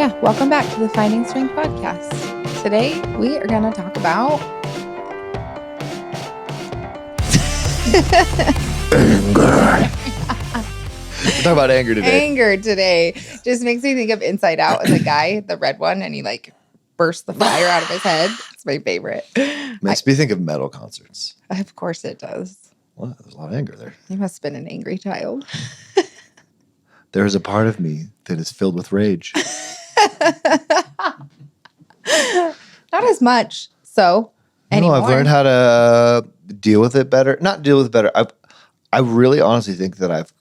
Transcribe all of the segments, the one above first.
Yeah, welcome back to the Finding Strength podcast. Today, we are going to talk about anger. We're talking about anger today. Anger today. Just makes me think of Inside Out and the guy, the red one, and he like burst the fire out of his head. It's my favorite. Makes me think of metal concerts. Of course it does. Well, there's a lot of anger there. You must have been an angry child. There is a part of me that is filled with rage. Not as much. So, anymore. No, I've learned how to deal with it better. Not deal with it better. I really honestly think that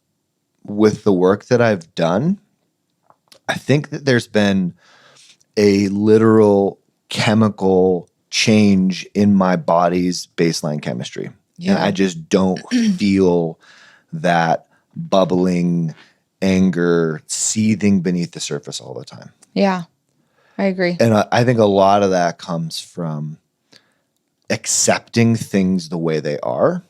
with the work that I've done, I think that there's been a literal chemical change in my body's baseline chemistry. Yeah. And I just don't feel that bubbling anger seething beneath the surface all the time. Yeah, I agree. And I think a lot of that comes from accepting things the way they are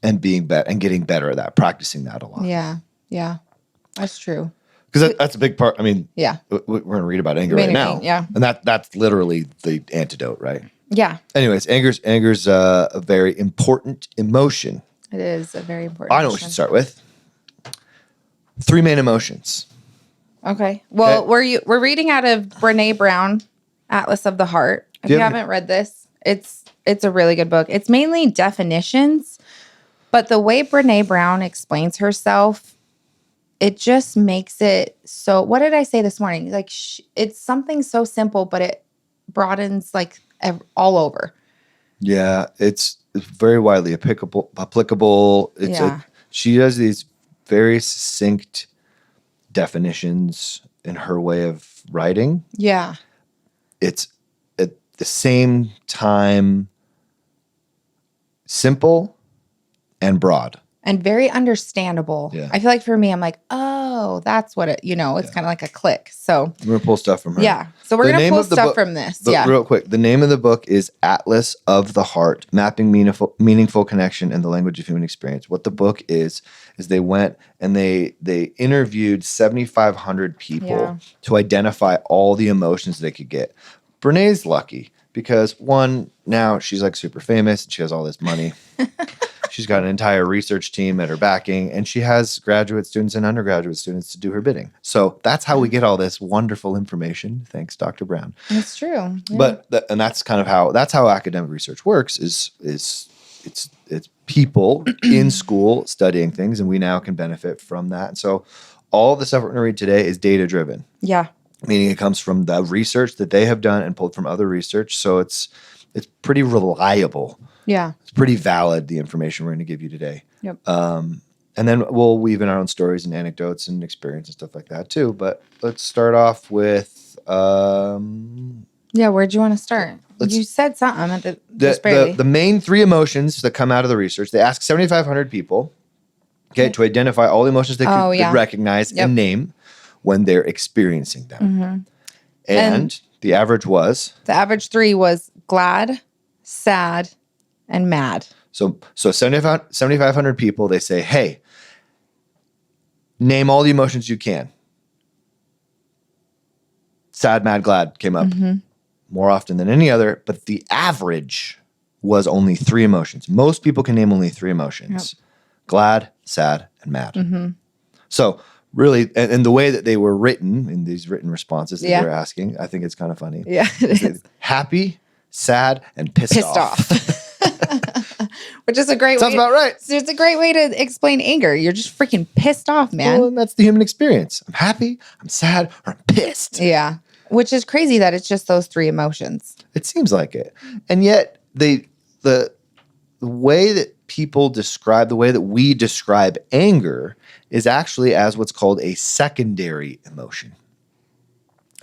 and being better and getting better at that, practicing that a lot. Yeah, that's true. Because that's a big part. I mean, Yeah. we're going to read about anger right now. Yeah. And that's literally the antidote, right? Yeah, Anyways, anger's a very important emotion. it is a very important. I know what we should start with. 3 main emotions. Okay. Well, we're reading out of Brené Brown, Atlas of the Heart. If you haven't read this, it's a really good book. It's mainly definitions, but the way Brené Brown explains herself, it just makes it so. What did I say this morning? Like it's something so simple, but it broadens like all over. Yeah, it's very widely applicable. She does these very succinct definitions in her way of writing. Yeah. It's at the same time simple and broad. And very understandable. Yeah. I feel like for me, I'm like, oh, that's what it's kind of like a click. So I'm going to pull stuff from her. yeah. So we're going to pull stuff from this. Yeah. Real quick. The name of the book is Atlas of the Heart, Mapping Meaningful Connection in the Language of Human Experience. What the book is they went and they interviewed 7,500 people to identify all the emotions they could get. Brené's lucky because one, now she's like super famous and she has all this money. She's got an entire research team at her backing, and she has graduate students and undergraduate students to do her bidding. So that's how we get all this wonderful information. Thanks, Dr. Brown. It's true. Yeah. But that's kind of how academic research works. Is it's people in school studying things, and we now can benefit from that. And so all of the stuff we're going to read today is data driven. Yeah. Meaning it comes from the research that they have done and pulled from other research. So it's pretty reliable. Yeah. It's pretty valid, the information we're going to give you today. Yep. And then we'll weave in our own stories and anecdotes and experience and stuff like that too. But let's start off with... where'd you want to start? You said something. Just barely. The main 3 emotions that come out of the research, they ask 7,500 people to identify all the emotions they could recognize and name when they're experiencing them. Mm-hmm. And the average was? The average 3 was glad, sad, and mad. So 7,500 people, they say, hey, name all the emotions you can. Sad, mad, glad came up more often than any other, but the average was only 3 emotions. Most people can name only 3 emotions. Yep. Glad, sad, and mad. Mm-hmm. So really, and the way that they were written in these written responses that they were asking, I think it's kind of funny. Yeah, it is. Happy, sad, and pissed off. Which is a great Sounds about right. So it's a great way to explain anger. You're just freaking pissed off, man. Well, and that's the human experience. I'm happy, I'm sad, or I'm pissed. Yeah. Which is crazy that it's just those 3 emotions. It seems like it. And yet the way that people describe, the way that we describe anger is actually as what's called a secondary emotion,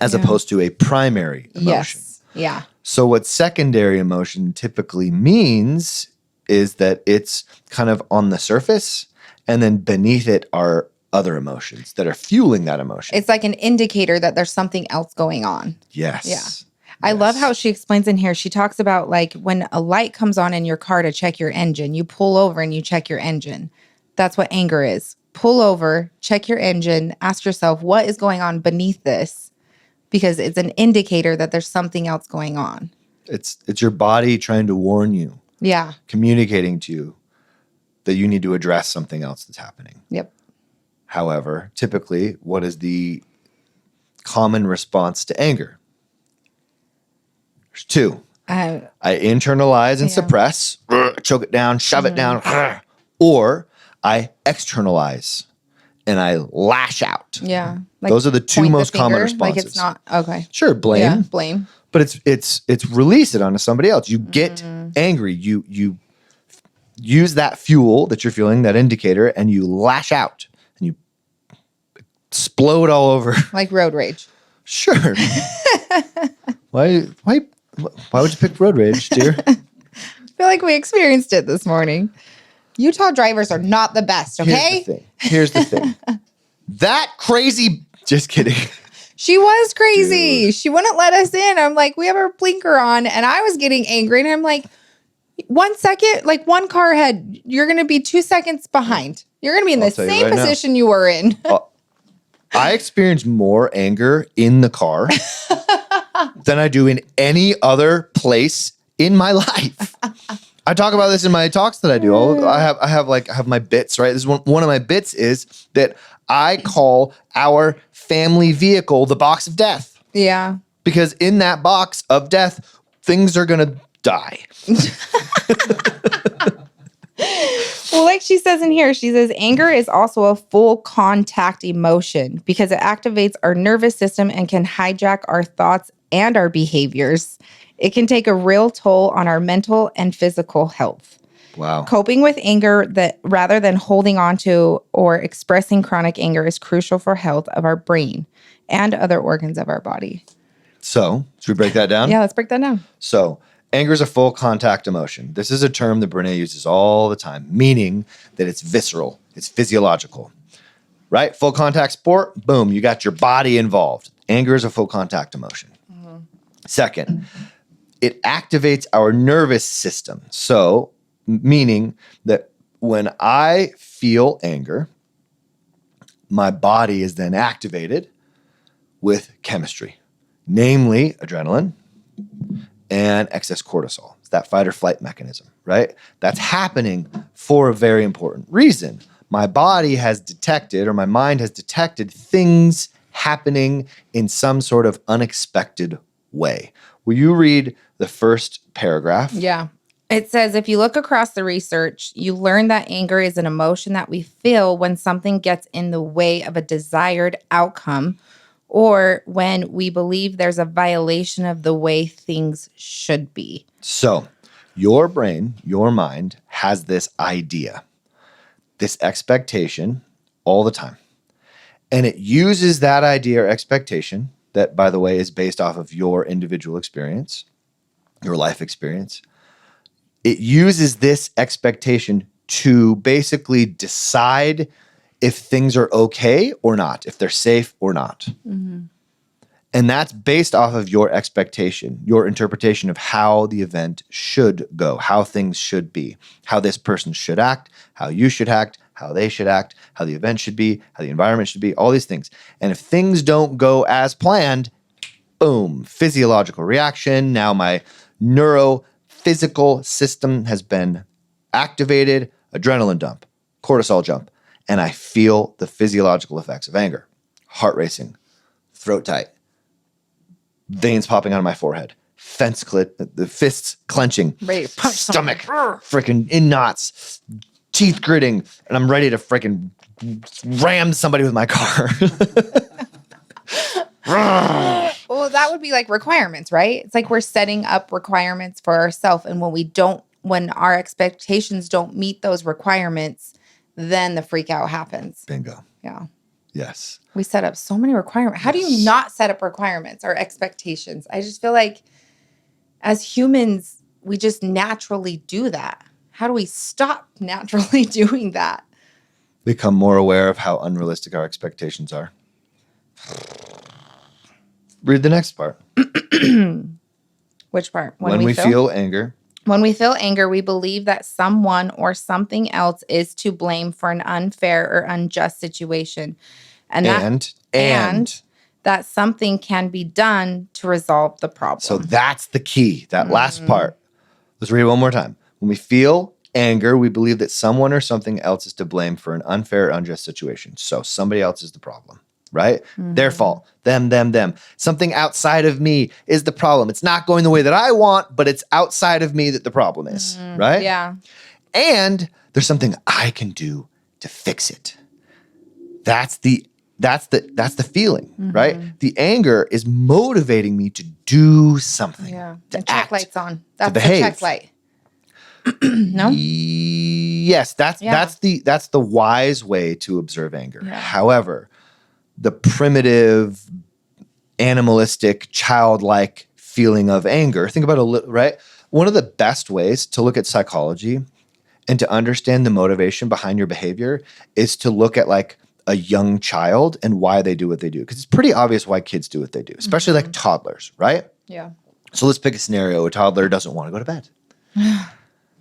as opposed to a primary emotion. Yes. Yeah. So what secondary emotion typically means is that it's kind of on the surface, and then beneath it are other emotions that are fueling that emotion. It's like an indicator that there's something else going on. Yes. Yeah. I love how she explains in here. She talks about like when a light comes on in your car to check your engine, you pull over and you check your engine. That's what anger is. pull over, check your engine, ask yourself what is going on beneath this, because it's an indicator that there's something else going on. It's your body trying to warn you, Yeah. communicating to you that you need to address something else that's happening. Yep. However, typically, what is the common response to anger? There's two. I internalize and suppress, choke it down, shove it down, or I externalize and I lash out. Yeah. Like, those are the two most common responses. Like, it's not okay. Sure, blame. Yeah, blame. But it's release it onto somebody else. You get angry. You use that fuel that you're feeling, that indicator, and you lash out and you explode all over. Like road rage. Sure. Why would you pick road rage, dear? I feel like we experienced it this morning. Utah drivers are not the best, okay? Here's the thing. That crazy, just kidding. She was crazy. Dude. She wouldn't let us in. I'm like, we have our blinker on, and I was getting angry, and I'm like, 1 second, like one car ahead, you're going to be 2 seconds behind. You're going to be in the same position you were in. I experience more anger in the car than I do in any other place in my life. I talk about this in my talks that I do. I have my bits, right? This is one of my bits is that I call our family vehicle the box of death. Yeah. Because in that box of death, things are going to die. Well, like she says in here, she says anger is also a full contact emotion because it activates our nervous system and can hijack our thoughts and our behaviors. It can take a real toll on our mental and physical health. Wow. Coping with anger that rather than holding on to or expressing chronic anger is crucial for health of our brain and other organs of our body. So, should we break that down? Yeah, let's break that down. So, anger is a full contact emotion. This is a term that Brené uses all the time, meaning that it's visceral, it's physiological, right? Full contact sport, boom, you got your body involved. Anger is a full contact emotion. Second, it activates our nervous system. So, meaning that when I feel anger, my body is then activated with chemistry, namely adrenaline and excess cortisol. It's that fight or flight mechanism, right? That's happening for a very important reason. My body has detected, or my mind has detected, things happening in some sort of unexpected way. Will you read the first paragraph? Yeah. It says, if you look across the research, you learn that anger is an emotion that we feel when something gets in the way of a desired outcome or when we believe there's a violation of the way things should be. So your brain, your mind has this idea, this expectation all the time. And it uses that idea or expectation that, by the way, is based off of your individual experience, your life experience. It uses this expectation to basically decide if things are okay or not, if they're safe or not. Mm-hmm. And that's based off of your expectation, your interpretation of how the event should go, how things should be, how this person should act, how you should act, how they should act, how the event should be, how the environment should be, all these things. And if things don't go as planned, boom, physiological reaction. Now my neurophysical system has been activated, adrenaline dump, cortisol jump, and I feel the physiological effects of anger. Heart racing, throat tight, veins popping out of my forehead, the fists clenching, stomach freaking in knots, teeth gritting, and I'm ready to freaking ram somebody with my car. Well, that would be like requirements, right? It's like we're setting up requirements for ourselves. And when our expectations don't meet those requirements, then the freak out happens. Bingo. Yeah. Yes. We set up so many requirements. How do you not set up requirements or expectations? I just feel like as humans, we just naturally do that. How do we stop naturally doing that? Become more aware of how unrealistic our expectations are. Read the next part. Which part? When we feel anger, When we feel anger, we believe that someone or something else is to blame for an unfair or unjust situation. And that something can be done to resolve the problem. So that's the key, that last part. Let's read it one more time. When we feel anger, we believe that someone or something else is to blame for an unfair or unjust situation. So somebody else is the problem, right? Their fault. Them. Something outside of me is the problem. It's not going the way that I want, but it's outside of me that the problem is, right? Yeah. And there's something I can do to fix it. That's the feeling, right? The anger is motivating me to do something. Yeah. To And check act, light's on. That's the behave. check light. No? Yes, that's the wise way to observe anger. Yeah. However, the primitive, animalistic, childlike feeling of anger, think about right? One of the best ways to look at psychology and to understand the motivation behind your behavior is to look at like a young child and why they do what they do. Because it's pretty obvious why kids do what they do, especially like toddlers, right? Yeah. So let's pick a scenario. A toddler doesn't want to go to bed.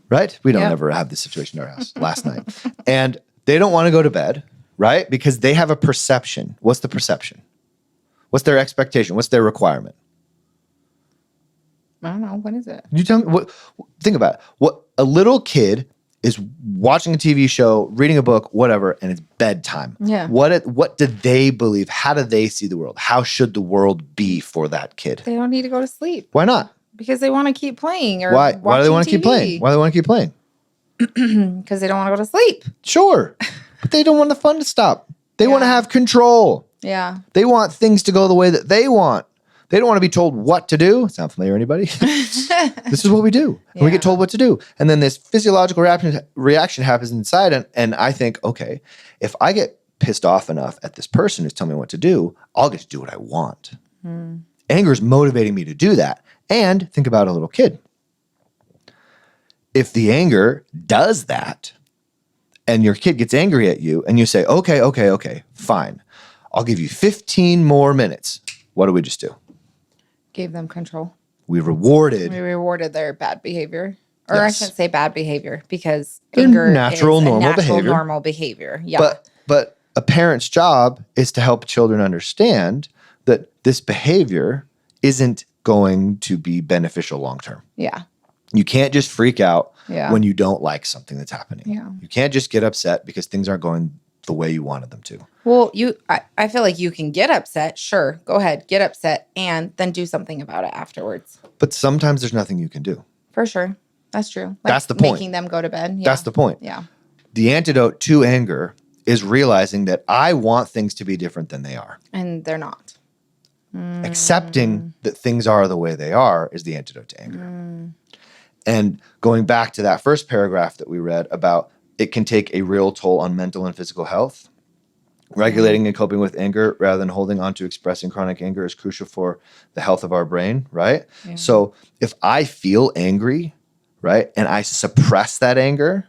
Right? We don't Yep. ever have this situation in our house last night. And they don't want to go to bed, right? Because they have a perception. What's the perception? What's their expectation? What's their requirement? I don't know. What is it? You tell me. Think about it. What a little kid is watching a TV show, reading a book, whatever, and it's bedtime. Yeah. What do they believe? How do they see the world? How should the world be for that kid? They don't need to go to sleep Why not? because they want to keep playing or Why do they want to keep playing? Why do they want to keep playing? Because they don't want to go to sleep. Sure. But they don't want the fun to stop. They want to Yeah. have control. Yeah. They want things to go the way that they want. They don't want to be told what to do. Sound familiar, anybody? This is what we do. And we get told what to do. And then this physiological reaction happens inside. And I think, okay, if I get pissed off enough at this person who's telling me what to do, I'll get to do what I want. Anger is motivating me to do that. And think about a little kid. If the anger does that, and your kid gets angry at you, and you say, okay, fine. I'll give you 15 more minutes. What do we just do? Gave them control. We rewarded We rewarded their bad behavior. Or Yes. I shouldn't say bad behavior because Their anger natural, is a normal natural, behavior. normal behavior. Yeah. But a parent's job is to help children understand that this behavior isn't going to be beneficial long term. yeah. You can't just freak out Yeah. when you don't like something that's happening. Yeah. You can't just get upset because things aren't going the way you wanted them to. Well, I feel like you can get upset. Sure. Go ahead. Get upset and then do something about it afterwards. But sometimes there's nothing you can do. For sure. That's true. Like That's the point. Making them go to bed. Yeah. That's the point. Yeah. The antidote to anger is realizing that I want things to be different than they are. And they're not. Accepting that things are the way they are is the antidote to anger. And going back to that first paragraph that we read about it can take a real toll on mental and physical health. Regulating and coping with anger rather than holding on to expressing chronic anger is crucial for the health of our brain, right? Yeah. So if I feel angry, right, and I suppress that anger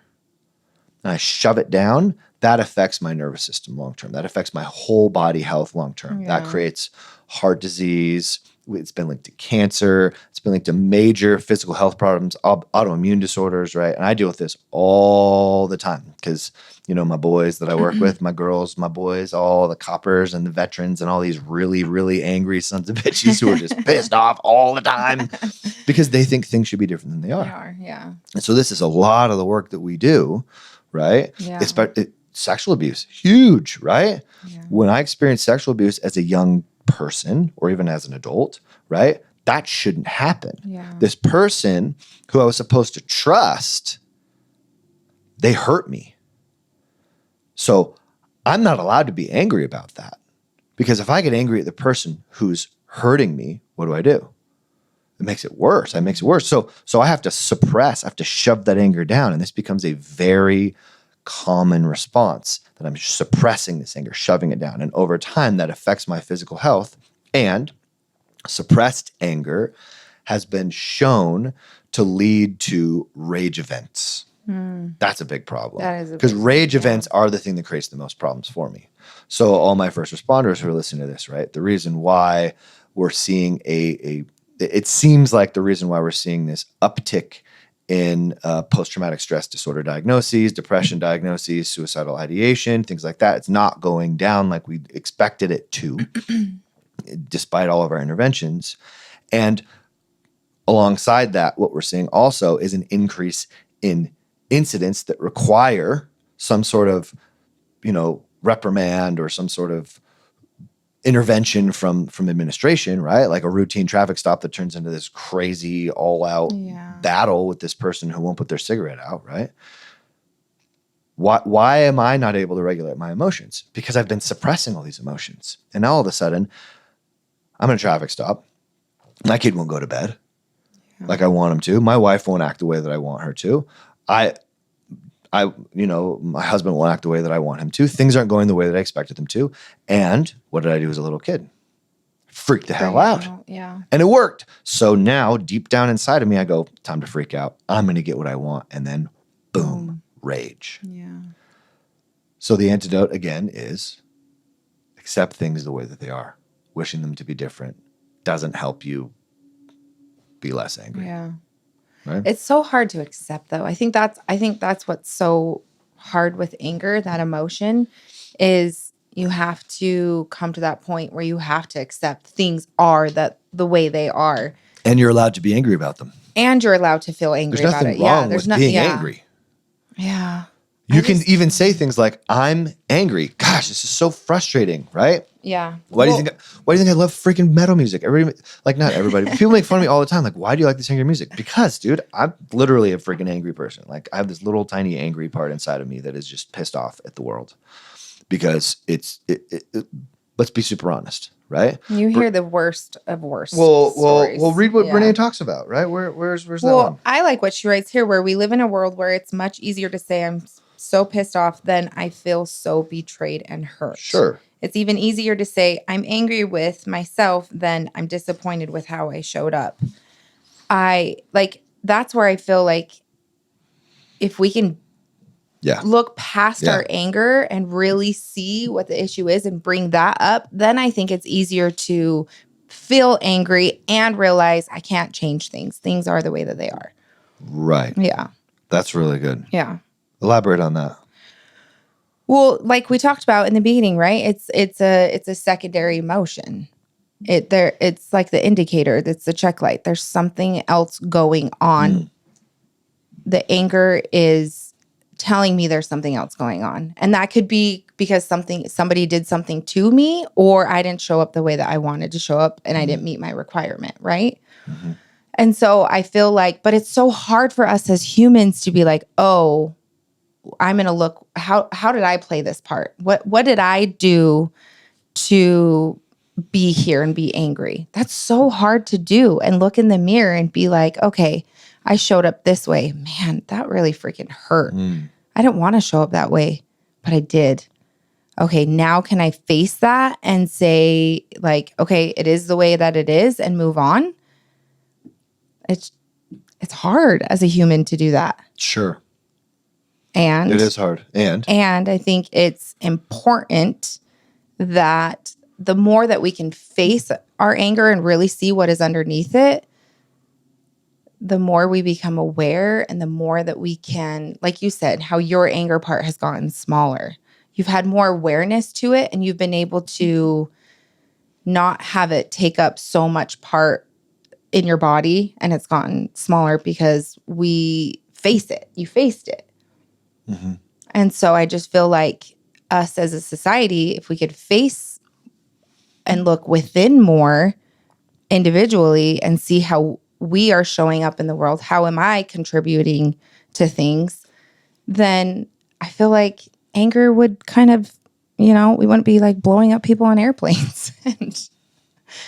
and I shove it down, that affects my nervous system long term. That affects my whole body health long term. That Yeah. creates heart disease. It's been linked to cancer. It's been linked to major physical health problems, autoimmune disorders, right? And I deal with this all the time because, you know, my boys that I work with, my girls, my boys, all the coppers and the veterans and all these really, really angry sons of bitches who are just pissed off all the time because they think things should be different than they They are. are. Yeah. And so this is a lot of the work that we do, right? Yeah. Sexual abuse, huge, right? Yeah. When I experienced sexual abuse as a young person or even as an adult, right? That shouldn't happen. Yeah. This person who I was supposed to trust, they hurt me. So I'm not allowed to be angry about that because if I get angry at the person who's hurting me, what do? It makes it worse. It makes it worse. So I have to suppress, I have to shove that anger down. And this becomes a very common response that I'm suppressing this anger, shoving it down. And over time, that affects my physical health. And suppressed anger has been shown to lead to rage events. That's a big problem. That is a because big rage yeah. events are the thing that creates the most problems for me. So all my first responders who are listening to this, right? The reason why we're seeing it seems like the reason why we're seeing this uptick in post-traumatic stress disorder diagnoses, depression diagnoses, suicidal ideation, things like that. It's not going down like we expected it to, despite all of our interventions. And alongside that, what we're seeing also is an increase in incidents that require some sort of, reprimand or some sort of intervention from administration, right? Like a routine traffic stop that turns into this crazy all-out battle with this person who won't put their cigarette out, right? Why am I not able to regulate my emotions? Because I've been suppressing all these emotions. And now all of a sudden, I'm in a traffic stop. My kid won't go to bed like I want him to. My wife won't act the way that I want her to. My husband won't act the way that I want him to. Things aren't going the way that I expected them to. And what did I do as a little kid? Freak the hell out. Yeah. And it worked. So now deep down inside of me, I go, time to freak out. I'm going to get what I want. And then boom, rage. Yeah. So the antidote again is accept things the way that they are. Wishing them to be different doesn't help you be less angry. Yeah. Right? It's so hard to accept though. I think that's what's so hard with anger, that emotion, is you have to come to that point where you have to accept things are the way they are. And you're allowed to be angry about them. And you're allowed to feel angry about it. There's nothing wrong with being angry. Yeah. You can even say things like, I'm angry. Gosh, this is so frustrating, right? Yeah. Why do you think I love freaking metal music? Everybody, like not everybody, but people make fun of me all the time. Like, why do you like this angry music? Because, dude, I'm literally a freaking angry person. Like, I have this little tiny angry part inside of me that is just pissed off at the world. Because let's be super honest, right? You hear the worst of worst. Well, stories. read what Brene talks about, right? Where's that one? I like what she writes here, where we live in a world where it's much easier to say I'm so pissed off than I feel so betrayed and hurt. Sure. It's even easier to say I'm angry with myself than I'm disappointed with how I showed up. That's where I feel like if we can look past our anger and really see what the issue is and bring that up, then I think it's easier to feel angry and realize I can't change things. Things are the way that they are. Right. Yeah. That's really good. Yeah. Elaborate on that. Well, like we talked about in the beginning, right? It's a secondary emotion. It's like the indicator. That's the check light. There's something else going on. The anger is telling me there's something else going on. And that could be because somebody did something to me, or I didn't show up the way that I wanted to show up and I didn't meet my requirement, right? Mm-hmm. And so I feel like, but it's so hard for us as humans to be like, oh, I'm going to look, how did I play this part? What did I do to be here and be angry? That's so hard to do, and look in the mirror and be like, okay, I showed up this way. Man, that really freaking hurt. I didn't want to show up that way, but I did. Okay, now can I face that and say like, okay, it is the way that it is, and move on? It's hard as a human to do that. Sure. And it is hard. And I think it's important that the more that we can face our anger and really see what is underneath it, the more we become aware, and the more that we can, like you said, how your anger part has gotten smaller. You've had more awareness to it, and you've been able to not have it take up so much part in your body, and it's gotten smaller because we face it. You faced it. Mm-hmm. And so I just feel like us as a society, if we could face and look within more individually and see how we are showing up in the world, how am I contributing to things, then I feel like anger would kind of, we wouldn't be like blowing up people on airplanes and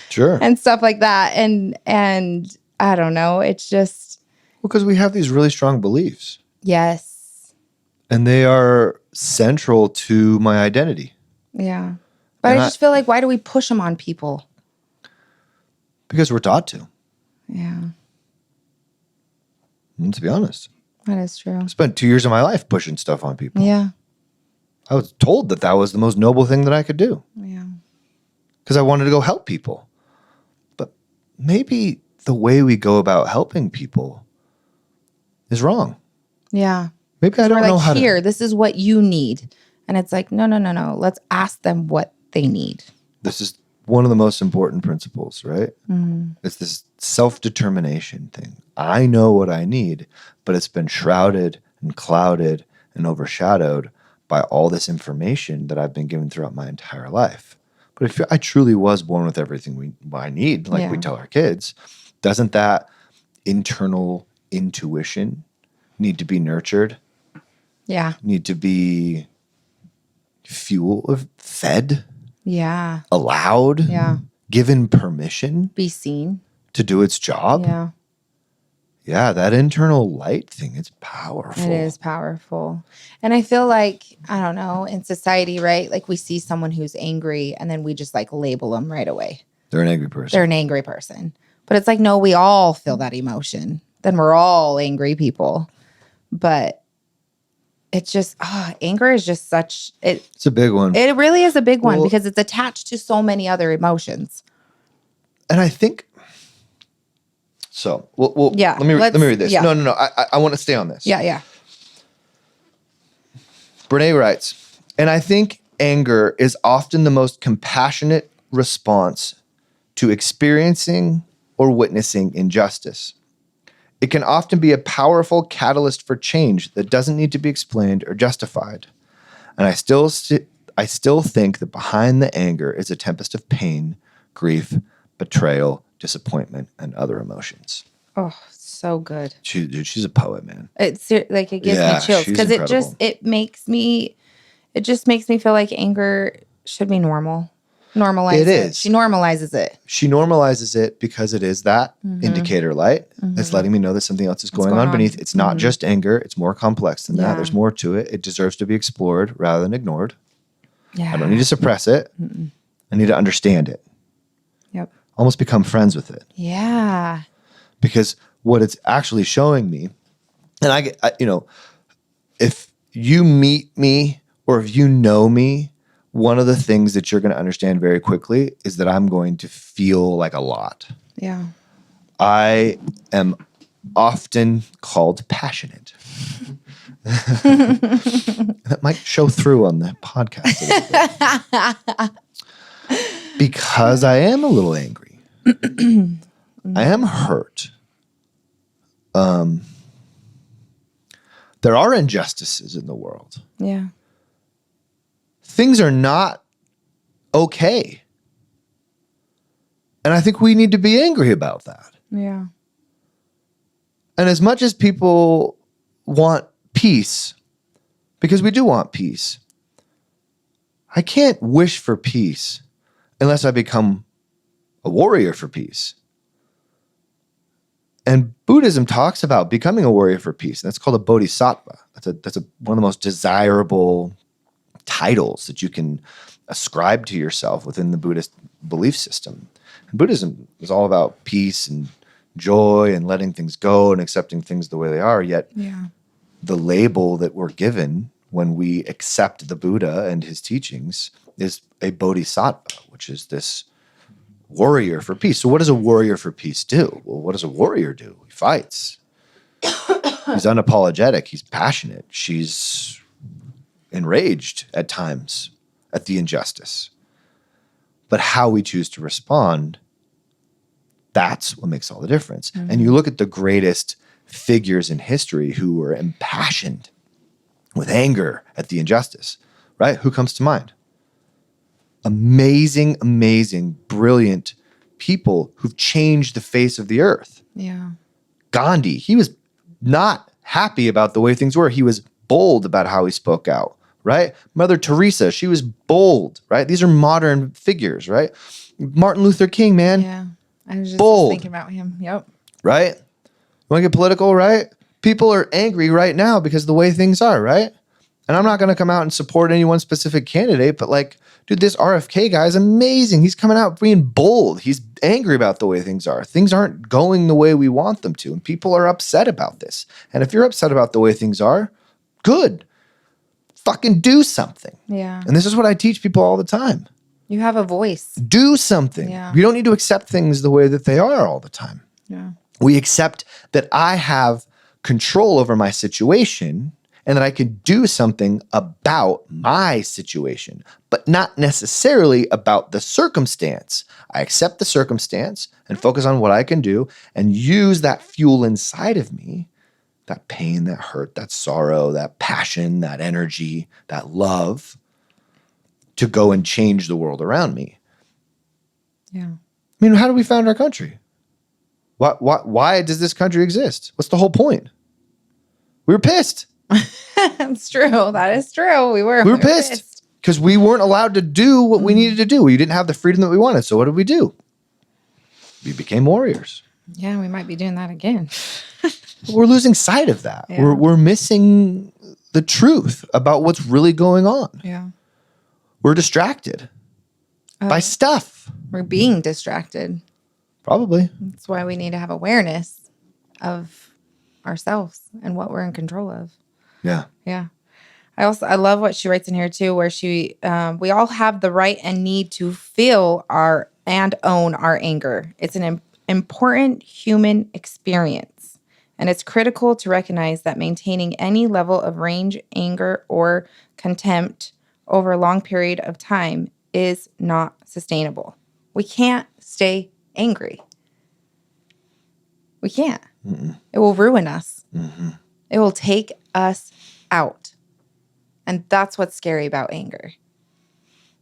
sure, and stuff like that. And I don't know. It's just because we have these really strong beliefs. Yes. And they are central to my identity. Yeah. But I just feel like, why do we push them on people? Because we're taught to. Yeah. And to be honest. That is true. I spent 2 years of my life pushing stuff on people. Yeah. I was told that was the most noble thing that I could do. Yeah. Because I wanted to go help people. But maybe the way we go about helping people is wrong. Yeah. Maybe I don't We're know like, how here, to. this is what you need. And it's like, no. Let's ask them what they need. This is one of the most important principles, right? Mm-hmm. It's this self-determination thing. I know what I need, but it's been shrouded and clouded and overshadowed by all this information that I've been given throughout my entire life. But if I truly was born with everything I need, like we tell our kids, doesn't that internal intuition need to be nurtured? Yeah. Need to be fed? Yeah. Allowed? Yeah. Given permission? Be seen. To do its job? Yeah. Yeah, that internal light thing, it's powerful. It is powerful. And I feel like, I don't know, in society, right? Like we see someone who's angry and then we just like label them right away. They're an angry person. They're an angry person. But it's like, no, we all feel that emotion. Then we're all angry people. But it's just, anger is just such, it's a big one. It really is a big one because it's attached to so many other emotions. And I think, so, well yeah, let me read this. Yeah. No. I want to stay on this. Yeah. Brene writes, and I think anger is often the most compassionate response to experiencing or witnessing injustice. It can often be a powerful catalyst for change that doesn't need to be explained or justified. And I still think that behind the anger is a tempest of pain, grief, betrayal, disappointment, and other emotions. Oh, so good. She's a poet, man. It's like, it gives me chills because it just makes me feel like anger should be normal. Normalize it. It is. She normalizes it. She normalizes it because it is that indicator light. It's letting me know that something else is going on beneath. It's not just anger. It's more complex than that. There's more to it. It deserves to be explored rather than ignored. Yeah. I don't need to suppress it. I need to understand it. Yep. Almost become friends with it. Yeah. Because what it's actually showing me, and I if you meet me or if you know me, one of the things that you're going to understand very quickly is that I'm going to feel like a lot. Yeah. I am often called passionate. That might show through on the podcast a little bit. Because I am a little angry. I am hurt. There are injustices in the world. Yeah. Things are not okay. And I think we need to be angry about that. Yeah. And as much as people want peace, because we do want peace, I can't wish for peace unless I become a warrior for peace. And Buddhism talks about becoming a warrior for peace. And that's called a bodhisattva. That's one of the most desirable titles that you can ascribe to yourself within the Buddhist belief system. And Buddhism is all about peace and joy and letting things go and accepting things the way they are. Yet the label that we're given when we accept the Buddha and his teachings is a bodhisattva, which is this warrior for peace. So what does a warrior for peace do? Well, what does a warrior do? He fights. He's unapologetic. He's passionate. She's enraged at times at the injustice. But how we choose to respond, that's what makes all the difference. And you look at the greatest figures in history who were impassioned with anger at the injustice, right? Who comes to mind? Amazing, brilliant people who've changed the face of the earth. Yeah. Gandhi, he was not happy about the way things were. He was bold about how he spoke out, right? Mother Teresa, she was bold, right? These are modern figures, right? Martin Luther King, man. Yeah. I was just bold. thinking about him. Yep. Right? You want to get political, right? People are angry right now because of the way things are, right? And I'm not going to come out and support any one specific candidate, but like, dude, this RFK guy is amazing. He's coming out being bold. He's angry about the way things are. Things aren't going the way we want them to. And people are upset about this. And if you're upset about the way things are, good. Fucking do something. Yeah. And this is what I teach people all the time. You have a voice. Do something. Yeah. You don't need to accept things the way that they are all the time. Yeah. We accept that I have control over my situation and that I can do something about my situation, but not necessarily about the circumstance. I accept the circumstance and focus on what I can do and use that fuel inside of me, that pain, that hurt, that sorrow, that passion, that energy, that love, to go and change the world around me. Yeah. I mean, how do we found our country? Why does this country exist? What's the whole point? We were pissed. It's true. That is true. We were pissed because we weren't allowed to do what we needed to do. We didn't have the freedom that we wanted. So what did we do? We became warriors. Yeah, we might be doing that again. We're losing sight of that. Yeah. We're missing the truth about what's really going on. Yeah. We're distracted by stuff. We're being distracted. Probably. That's why we need to have awareness of ourselves and what we're in control of. Yeah. Yeah. I love what she writes in here too, where we all have the right and need to feel and own our anger. It's an important human experience. And it's critical to recognize that maintaining any level of rage, anger, or contempt over a long period of time is not sustainable. We can't stay angry. We can't. Mm-mm. It will ruin us. Mm-hmm. It will take us out. And that's what's scary about anger.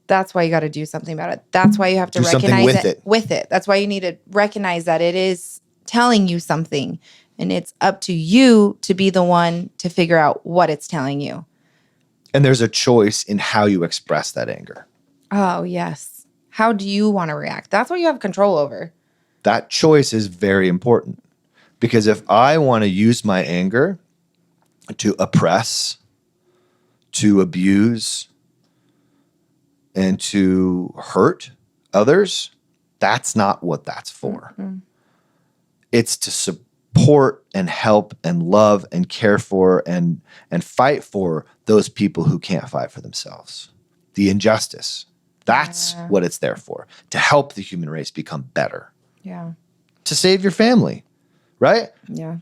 That's why you got to do something about it. That's why you have to recognize it with it. That's why you need to recognize that it is telling you something. And it's up to you to be the one to figure out what it's telling you. And there's a choice in how you express that anger. Oh, yes. How do you want to react? That's what you have control over. That choice is very important. Because if I want to use my anger to oppress, to abuse, and to hurt others, that's not what that's for. Mm-hmm. It's to support and help and love and care for and fight for those people who can't fight for themselves. The injustice. That's what it's there for. To help the human race become better. Yeah. To save your family. Right? Yeah.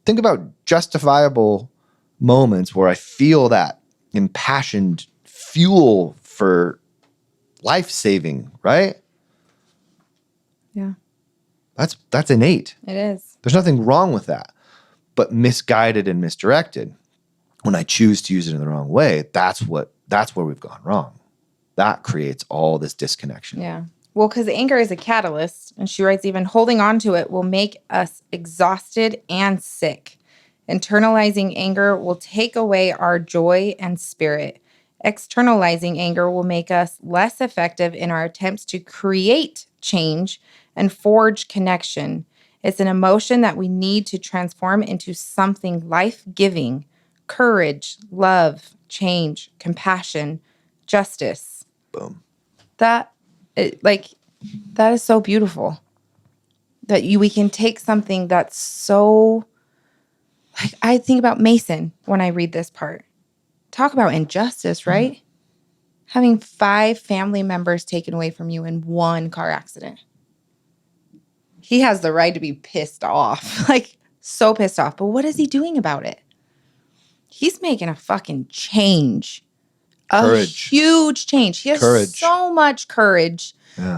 Think about justifiable moments where I feel that impassioned fuel for life-saving, right? Yeah. That's innate. It is. There's nothing wrong with that. But misguided and misdirected, when I choose to use it in the wrong way, that's where we've gone wrong. That creates all this disconnection. Yeah. Well, because anger is a catalyst, and she writes, even holding on to it will make us exhausted and sick. Internalizing anger will take away our joy and spirit. Externalizing anger will make us less effective in our attempts to create change and forge connection. It's an emotion that we need to transform into something life-giving: courage, love, change, compassion, justice. Boom. That is so beautiful that we can take something that's so, like, I think about Mason when I read this part. Talk about injustice, right? Mm-hmm. Having 5 family members taken away from you in one car accident. He has the right to be pissed off, like so pissed off. But what is he doing about it? He's making a fucking change. Courage. A huge change. He has so much courage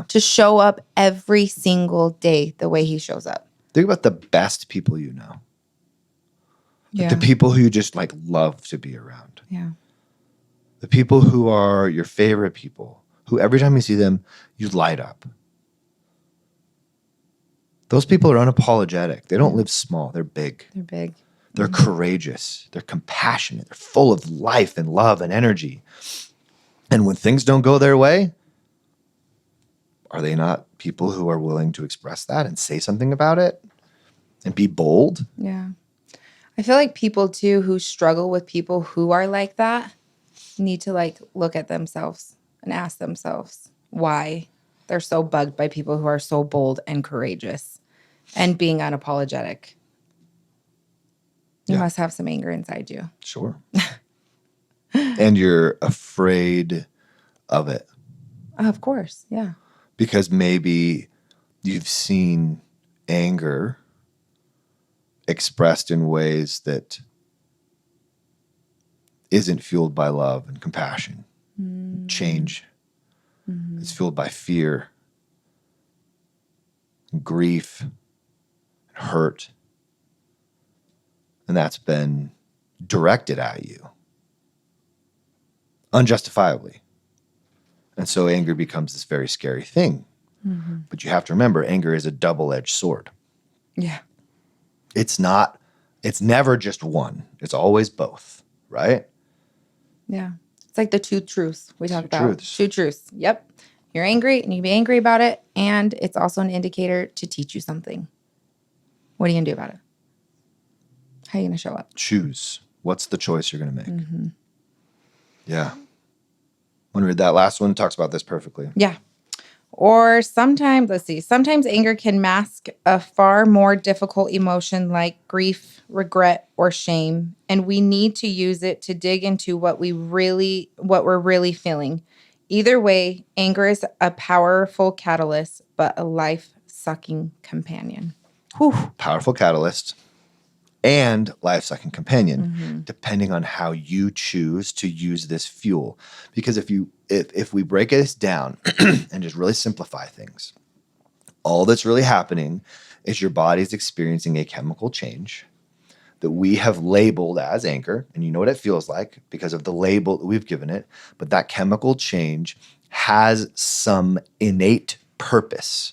to show up every single day the way he shows up. Think about the best people you know. Like the people who you just like love to be around. Yeah. The people who are your favorite people, who every time you see them, you light up. Those people are unapologetic. They don't live small. They're big. They're big. They're courageous. They're compassionate. They're full of life and love and energy. And when things don't go their way, are they not people who are willing to express that and say something about it and be bold? Yeah. I feel like people, too, who struggle with people who are like that need to, like, look at themselves and ask themselves why they're so bugged by people who are so bold and courageous and being unapologetic. You must have some anger inside you. Sure. And you're afraid of it. Of course, yeah. Because maybe you've seen anger expressed in ways that isn't fueled by love and compassion, change. It's fueled by fear, grief, hurt. And that's been directed at you unjustifiably. And so anger becomes this very scary thing. But you have to remember, anger is a double-edged sword. Yeah. It's never just one. It's always both, right? Yeah. It's like the two truths we talk about. Truths. Two truths. Yep. You're angry and you can be angry about it. And it's also an indicator to teach you something. What are you going to do about it? How are you going to show up? Choose. What's the choice you're going to make? Yeah. Want to read that last one? Talks about this perfectly. Yeah. Or sometimes anger can mask a far more difficult emotion like grief, regret, or shame. And we need to use it to dig into what we're really feeling. Either way, anger is a powerful catalyst, but a life-sucking companion. Whew. Powerful catalyst and life-sucking companion, depending on how you choose to use this fuel. Because if we break this down and just really simplify things, all that's really happening is your body's experiencing a chemical change that we have labeled as anger, and you know what it feels like because of the label that we've given it, but that chemical change has some innate purpose.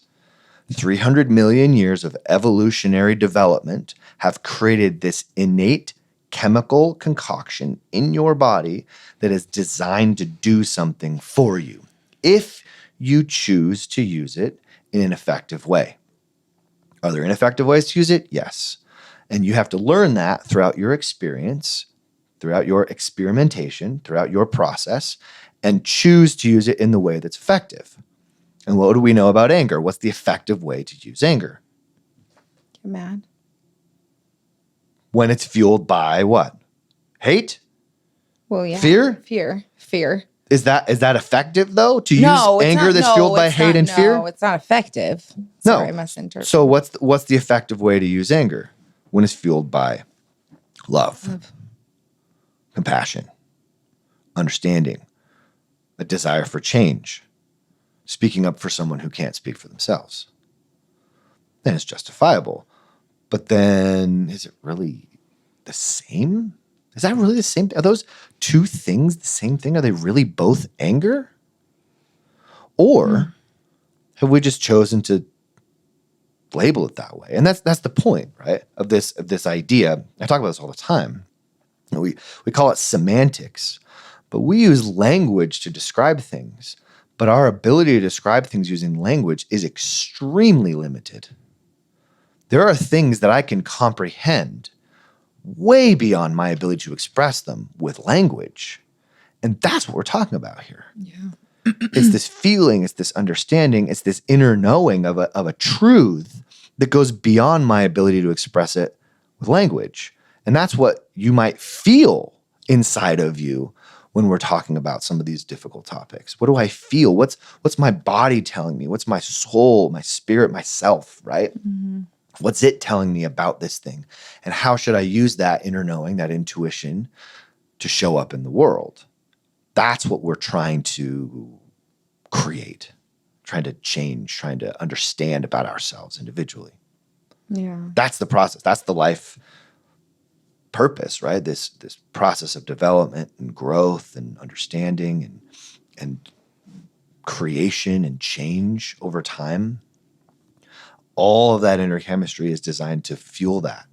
300 million years of evolutionary development have created this innate chemical concoction in your body that is designed to do something for you if you choose to use it in an effective way. Are there ineffective ways to use it? Yes. And you have to learn that throughout your experience, throughout your experimentation, throughout your process, and choose to use it in the way that's effective. And what do we know about anger? What's the effective way to use anger? Get mad. When it's fueled by what? Hate? Well, yeah. Fear. Is that effective though? To use anger that's fueled by hate and fear? No, it's not effective. Sorry, I misinterpreted. So what's the effective way to use anger? When it's fueled by love. Compassion, understanding, a desire for change, speaking up for someone who can't speak for themselves. Then it's justifiable. But then is it really the same? Is that really the same? Are those two things the same thing? Are they really both anger? Or have we just chosen to label it that way? And that's the point, right? Of this idea. I talk about this all the time. We call it semantics, but we use language to describe things. But our ability to describe things using language is extremely limited. There are things that I can comprehend way beyond my ability to express them with language. And that's what we're talking about here. Yeah. It's this feeling, it's this understanding, it's this inner knowing of a truth that goes beyond my ability to express it with language. And that's what you might feel inside of you when we're talking about some of these difficult topics. What do I feel? What's my body telling me? What's my soul, my spirit, myself, right? What's it telling me about this thing? And how should I use that inner knowing, that intuition, to show up in the world? That's what we're trying to create, trying to change, trying to understand about ourselves individually. Yeah. That's the process. That's the life purpose, right? This process of development and growth and understanding and creation and change over time. All of that inner chemistry is designed to fuel that,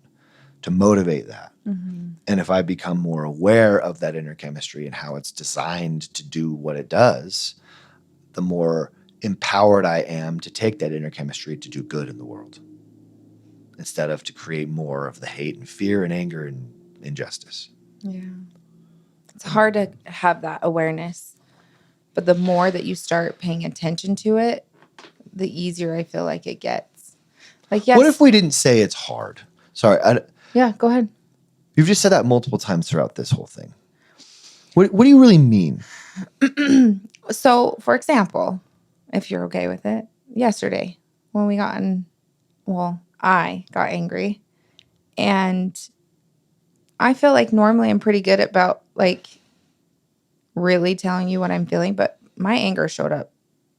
to motivate that. And if I become more aware of that inner chemistry and how it's designed to do what it does, the more empowered I am to take that inner chemistry to do good in the world, instead of to create more of the hate and fear and anger and injustice. Yeah. It's hard to have that awareness, but the more that you start paying attention to it, the easier I feel like it gets. Like, yes. What if we didn't say it's hard? Sorry. Yeah, go ahead. You've just said that multiple times throughout this whole thing. What do you really mean? So, for example, if you're okay with it, yesterday when I got angry, And I feel like normally I'm pretty good about like really telling you what I'm feeling, but my anger showed up.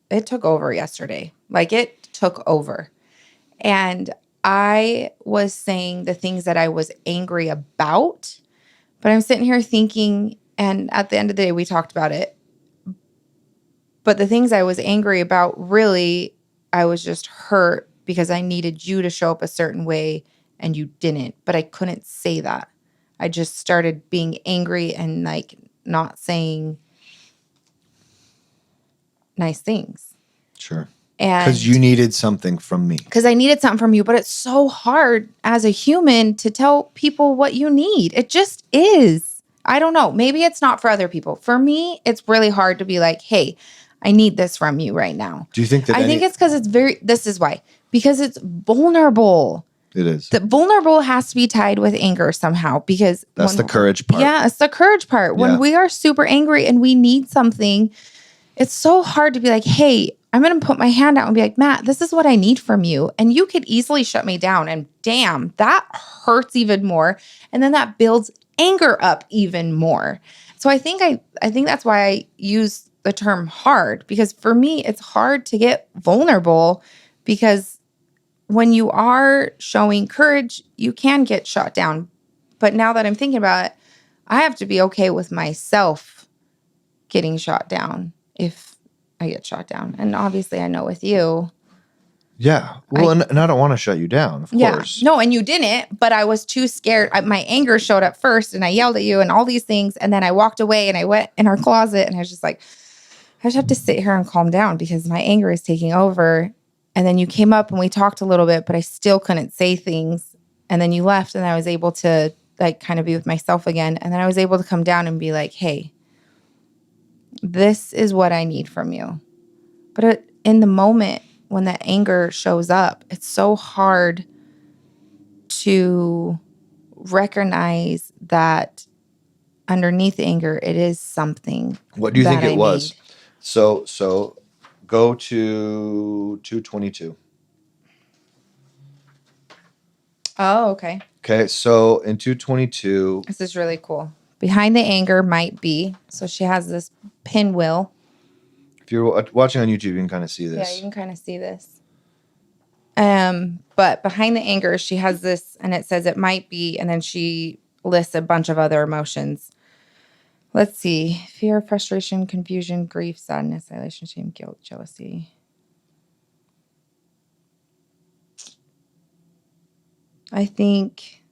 It took over yesterday. Like it took over. And I was saying the things that I was angry about, but I'm sitting here thinking, and at the end of the day, we talked about it. But the things I was angry about, really, I was just hurt because I needed you to show up a certain way and you didn't. But I couldn't say that. I just started being angry and like not saying nice things. Sure. And Because you needed something from me. Because I needed something from you, but it's so hard as a human to tell people what you need. It just is. I don't know. Maybe it's not for other people. For me, it's really hard to be like, hey, I need this from you right now. Do you think that I think it's because this is why. Because it's vulnerable. It is. The vulnerable has to be tied with anger somehow because that's the courage part. Yeah, it's the courage part. When we are super angry and we need something, it's so hard to be like, hey, I'm going to put my hand out and be like, Matt, this is what I need from you. And you could easily shut me down. And damn, that hurts even more. And then that builds anger up even more. So I think that's why I use the term hard, because for me, it's hard to get vulnerable because when you are showing courage, you can get shot down. But now that I'm thinking about it, I have to be okay with myself getting shot down if I get shot down. And obviously I know with you. Yeah. Well, and I don't want to shut you down, of course. No, and you didn't, but I was too scared. My anger showed up first and I yelled at you and all these things. And then I walked away and I went in our closet and I was just like, I just have to sit here and calm down because my anger is taking over. And then you came up and we talked a little bit, but I still couldn't say things. And then you left and I was able to like kind of be with myself again. And then I was able to come down and be like, hey, this is what I need from you. But in the moment when that anger shows up, it's so hard to recognize that underneath anger, it is something. What do you think it was? So go to 222. Oh, okay. Okay, so in 222. This is really cool. Behind the anger might be. So she has this pinwheel. If you're watching on YouTube, you can kind of see this. Yeah, you can kind of see this. But behind the anger, she has this, and it says it might be, and then she lists a bunch of other emotions. Let's see. Fear, frustration, confusion, grief, sadness, isolation, shame, guilt, jealousy. I think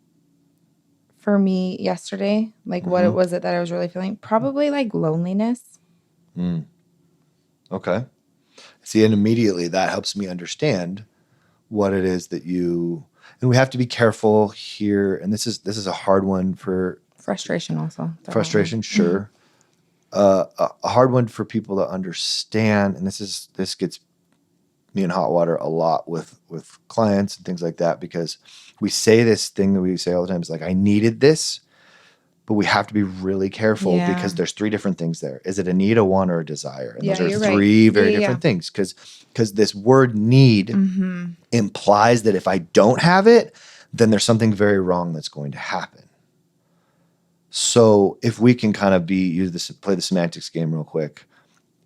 for me yesterday, like what was it that I was really feeling? Probably like loneliness. Okay. See, and immediately that helps me understand what it is that you, and we have to be careful here. And this is a hard one for frustration also. Frustration, sure. A hard one for people to understand. And this gets me in hot water a lot with clients and things like that, because we say this thing that we say all the time is like, I needed this, but we have to be really careful because there's three different things there. Is it a need, a want, or a desire? And those are three very different things, because this word need implies that if I don't have it, then there's something very wrong that's going to happen. So if we can kind of play the semantics game real quick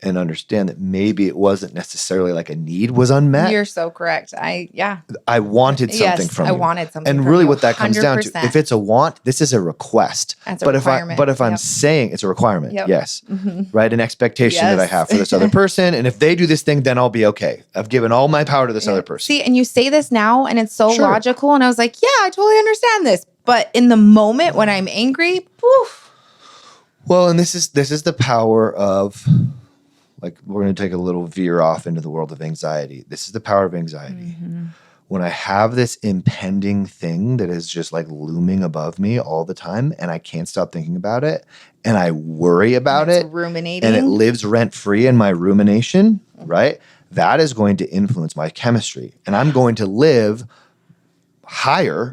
and understand that maybe it wasn't necessarily like a need was unmet. You're so correct. I wanted something from you. I wanted something and from really you, what that comes down to, if it's a want, this is a request. That's a requirement. If I'm saying it's a requirement, yes. Mm-hmm. Right? An expectation that I have for this other person. And if they do this thing, then I'll be okay. I've given all my power to this other person. See, and you say this now and it's so logical. And I was like, yeah, I totally understand this. But in the moment when I'm angry, poof. Well, and this is the power of, like, we're going to take a little veer off into the world of anxiety. This is the power of anxiety. When I have this impending thing that is just like looming above me all the time and I can't stop thinking about it and I worry about it, ruminating, and it lives rent free in my rumination, right? That is going to influence my chemistry, and I'm going to live higher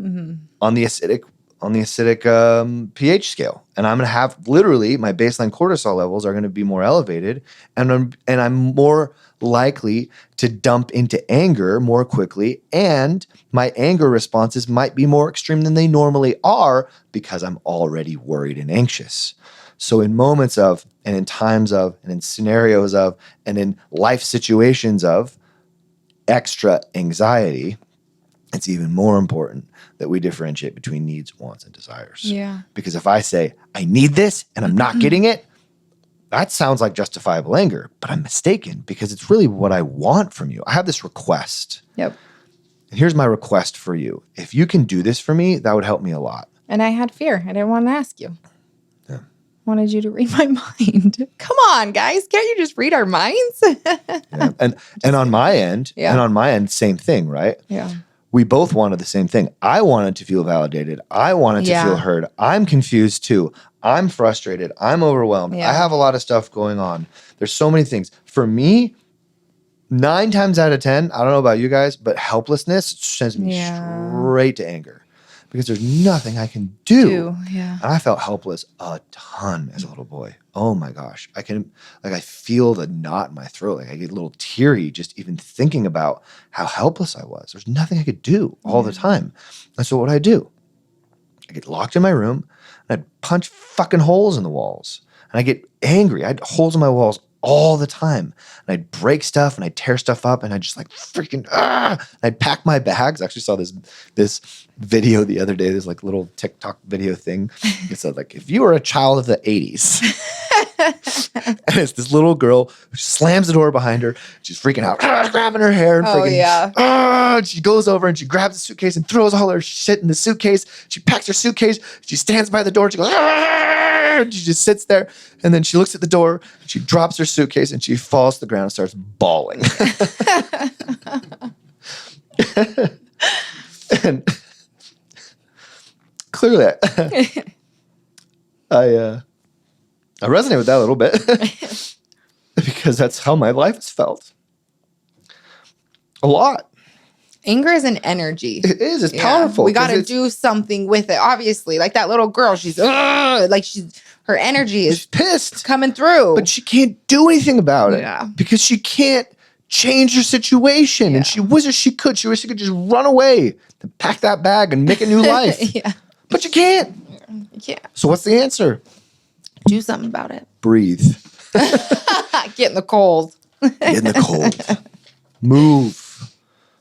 on the acidic acidic pH scale, and I'm going to have literally my baseline cortisol levels are going to be more elevated, and I'm more likely to dump into anger more quickly, and my anger responses might be more extreme than they normally are because I'm already worried and anxious. So in moments of, and in times of, and in scenarios of, and in life situations of extra anxiety, it's even more important that we differentiate between needs, wants, and desires. Yeah. Because if I say, I need this and I'm not getting it, that sounds like justifiable anger, but I'm mistaken because it's really what I want from you. I have this request. Yep. And here's my request for you. If you can do this for me, that would help me a lot. And I had fear. I didn't want to ask you. Yeah. Wanted you to read my mind. Come on, guys. Can't you just read our minds? Yeah. And on my end, same thing, right? Yeah. We both wanted the same thing. I wanted to feel validated. I wanted to feel heard. I'm confused too. I'm frustrated. I'm overwhelmed. Yeah. I have a lot of stuff going on. There's so many things. For me, 9 times out of 10, I don't know about you guys, but helplessness sends me straight to anger because there's nothing I can do. Yeah. And I felt helpless a ton as a little boy. Oh my gosh. I feel the knot in my throat. Like I get a little teary just even thinking about how helpless I was. There's nothing I could do all the time. And so what I do, I get locked in my room and I'd punch fucking holes in the walls. And I get angry. I had holes in my walls all the time. And I'd break stuff and I'd tear stuff up and I'd just like freaking, and I'd pack my bags. I actually saw this video the other day, this like little TikTok video thing. It said like, if you were a child of the 80s, and it's this little girl who slams the door behind her. She's freaking out, grabbing her hair. And and she goes over and she grabs the suitcase and throws all her shit in the suitcase. She packs her suitcase. She stands by the door. She goes, and she just sits there. And then she looks at the door. She drops her suitcase and she falls to the ground and starts bawling. And clearly, I resonate with that a little bit because that's how my life has felt. A lot. Anger is an energy. It is. It's powerful. We got to do something with it. Obviously, like that little girl, her energy is she's pissed coming through, but she can't do anything about it because she can't change her situation. And she wishes she could. She wishes she could just run away and pack that bag and make a new life. But you can't. You can't. So what's the answer? Do something about it. Breathe. Get in the cold. Get in the cold. Move.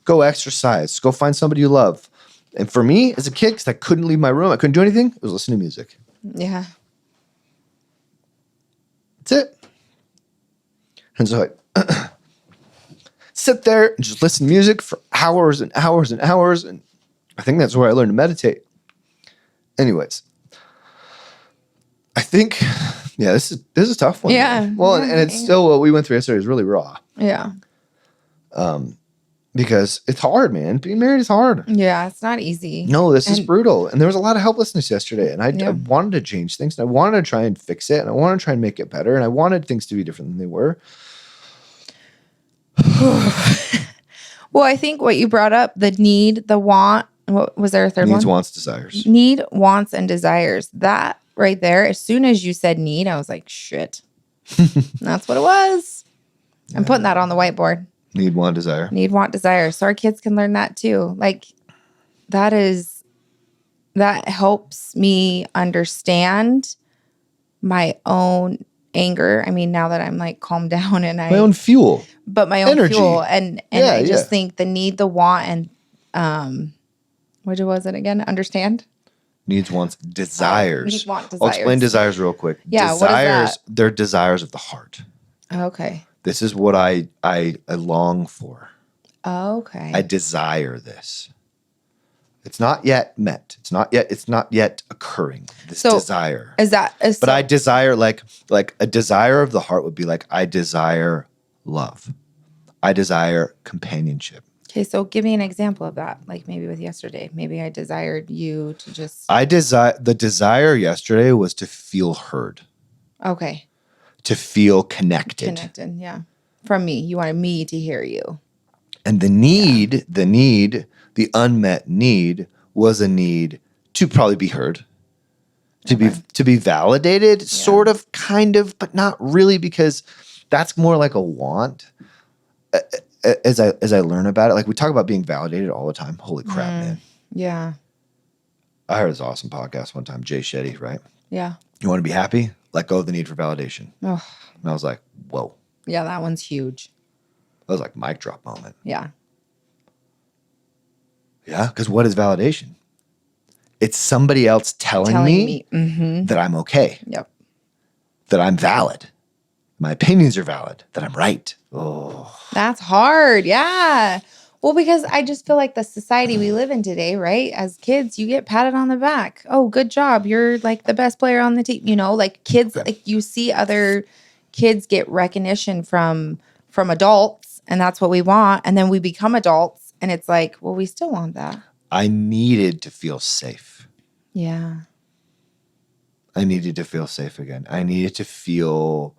Go exercise. Go find somebody you love. And for me, as a kid, because I couldn't leave my room, I couldn't do anything, it was listening to music. Yeah. That's it. And so I sit there and just listen to music for hours and hours and hours. And I think that's where I learned to meditate. Anyways, I think, this is a tough one. Yeah. Well, and it's still what we went through yesterday is really raw. Yeah. Because it's hard, man. Being married is hard. Yeah, it's not easy. No, this is brutal. And there was a lot of helplessness yesterday. And I wanted to change things. And I wanted to try and fix it. And I wanted to try and make it better. And I wanted things to be different than they were. Well, I think what you brought up, the need, the want, what was there a third one? Needs, wants, desires. Need, wants, and desires. That right there, as soon as you said need, I was like, shit. That's what it was. I'm putting that on the whiteboard. Need, want, desire. Need, want, desire. So our kids can learn that too. Like that helps me understand my own anger. I mean, now that I'm like calmed down and my own fuel. But my own energy. fuel. And I just think the need, the want, and what was it again? Understand? Needs, wants, desires. Need, want, desires. I'll explain desires real quick. Yeah, desires, they're desires of the heart. Okay. This is what I long for. Okay. I desire this. It's not yet met. It's not yet occurring. This desire. But I desire like a desire of the heart would be like I desire love. I desire companionship. Okay, so give me an example of that. Like maybe with yesterday. Maybe I desired you to just the desire yesterday was to feel heard. Okay. To feel connected. Connected, yeah. From me. You wanted me to hear you. And the unmet need was a need to probably be heard, to be validated, sort of, kind of, but not really, because that's more like a want. As I learn about it, like we talk about being validated all the time. Holy crap, man. Yeah. I heard this awesome podcast one time, Jay Shetty, right? Yeah. You want to be happy? Let go of the need for validation. Oh. And I was like, whoa. Yeah, that one's huge. That was like mic drop moment. Yeah. Yeah, because what is validation? It's somebody else telling me that I'm okay. Yep. That I'm valid. My opinions are valid. That I'm right. Oh. That's hard. Yeah. Well, because I just feel like the society we live in today, right? As kids, you get patted on the back. Oh, good job. You're like the best player on the team. You know, like kids, like you see other kids get recognition from adults, and that's what we want. And then we become adults, and it's like, well, we still want that. I needed to feel safe. Yeah. I needed to feel safe again. I needed to feel